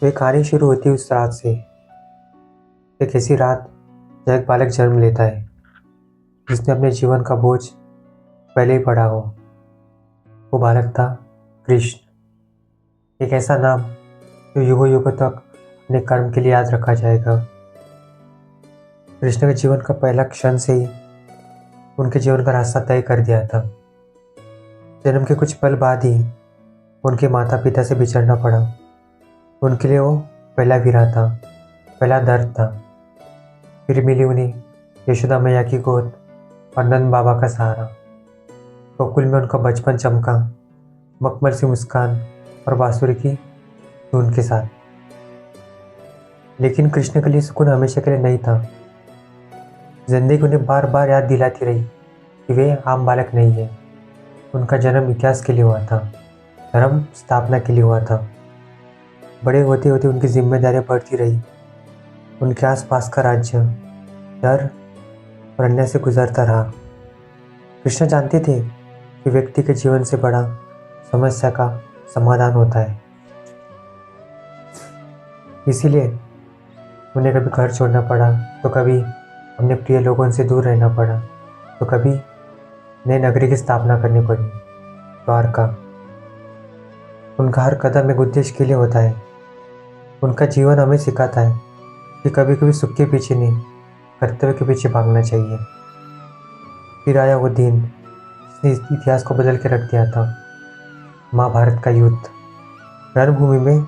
तो ये कहानी शुरू होती है उस रात से। एक ऐसी रात जब एक बालक जन्म लेता है जिसने अपने जीवन का बोझ पहले ही पढ़ा हो। वो बालक था कृष्ण। एक ऐसा नाम जो युगों युगों तक अपने कर्म के लिए याद रखा जाएगा। कृष्ण के जीवन का पहला क्षण से ही उनके जीवन का रास्ता तय कर दिया था। जन्म के कुछ पल बाद ही उनके माता पिता से बिछड़ना पड़ा। उनके लिए वो पहला विरह था, पहला दर्द था। फिर मिली उन्हें यशोदा मैया की गोद और नंद बाबा का सहारा। गोकुल में उनका बचपन चमका, मखमल सी मुस्कान और बांसुरी की धुन के साथ। लेकिन कृष्ण के लिए सुकून हमेशा के लिए नहीं था। जिंदगी उन्हें बार बार याद दिलाती रही कि वे आम बालक नहीं है। उनका जन्म इतिहास के लिए हुआ था, धर्म स्थापना के लिए हुआ था। बड़े होते होते उनकी जिम्मेदारियां बढ़ती रही। उनके आसपास का राज्य डर और अन्याय से गुजरता रहा। कृष्ण जानते थे कि व्यक्ति के जीवन से बड़ा समस्या का समाधान होता है। इसीलिए उन्हें कभी घर छोड़ना पड़ा, तो कभी अपने प्रिय लोगों से दूर रहना पड़ा, तो कभी नई नगरी की स्थापना करनी पड़ी, द्वारका। उनका हर कदम एक उद्देश्य के लिए होता है। उनका जीवन हमें सिखाता है कि कभी कभी सुख के पीछे नहीं, कर्तव्य के पीछे भागना चाहिए। फिर आया वो दिन जिसने इस इतिहास को बदल के रख दिया था, महाभारत का युद्ध। रणभूमि में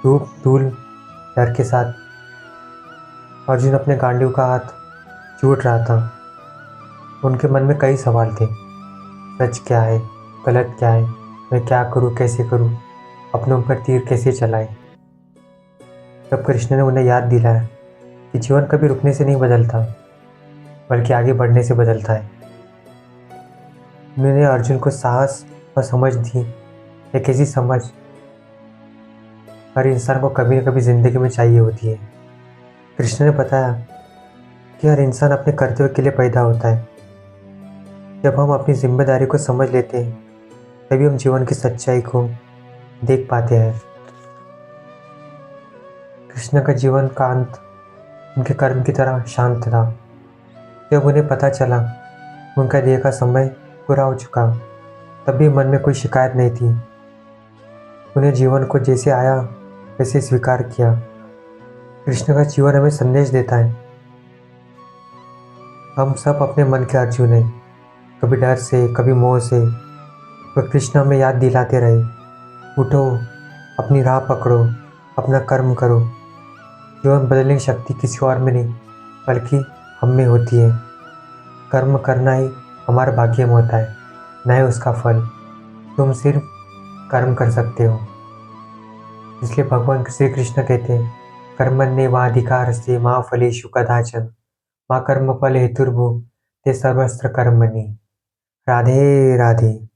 धूप धूल डर के साथ अर्जुन अपने गांडीव का हाथ चूट रहा था। उनके मन में कई सवाल थे। सच क्या है, गलत क्या है, मैं क्या करूं, कैसे करूं, अपनों पर तीर कैसे चलाए। तब कृष्ण ने उन्हें याद दिलाया कि जीवन कभी रुकने से नहीं बदलता, बल्कि आगे बढ़ने से बदलता है। उन्होंने अर्जुन को साहस और समझ दी, एक ऐसी समझ हर इंसान को कभी न कभी जिंदगी में चाहिए होती है। कृष्ण ने बताया कि हर इंसान अपने कर्तव्य के लिए पैदा होता है। जब हम अपनी जिम्मेदारी को समझ लेते हैं, तभी हम जीवन की सच्चाई को देख पाते हैं। कृष्ण का जीवन का अंत उनके कर्म की तरह शांत था। जब उन्हें पता चला उनका दिए का समय पूरा हो चुका, तब भी मन में कोई शिकायत नहीं थी। उन्हें जीवन को जैसे आया वैसे स्वीकार किया। कृष्ण का जीवन हमें संदेश देता है, हम सब अपने मन के अर्जुन हैं, कभी डर से, कभी मोह से। तो कृष्ण हमें याद दिलाते रहे, उठो, अपनी राह पकड़ो, अपना कर्म करो। जीवन बदलने की शक्ति किसी और में नहीं, बल्कि हम में होती है। कर्म करना ही हमारे भाग्य में होता है, न ही उसका फल। तुम सिर्फ कर्म कर सकते हो। इसलिए भगवान श्री कृष्ण कहते हैं, कर्मण्येवाधिकारस्ते मा फलेषु कदाचन मा कर्मफल हेतुर्भुः ते सर्वत्र कर्मणि। राधे राधे।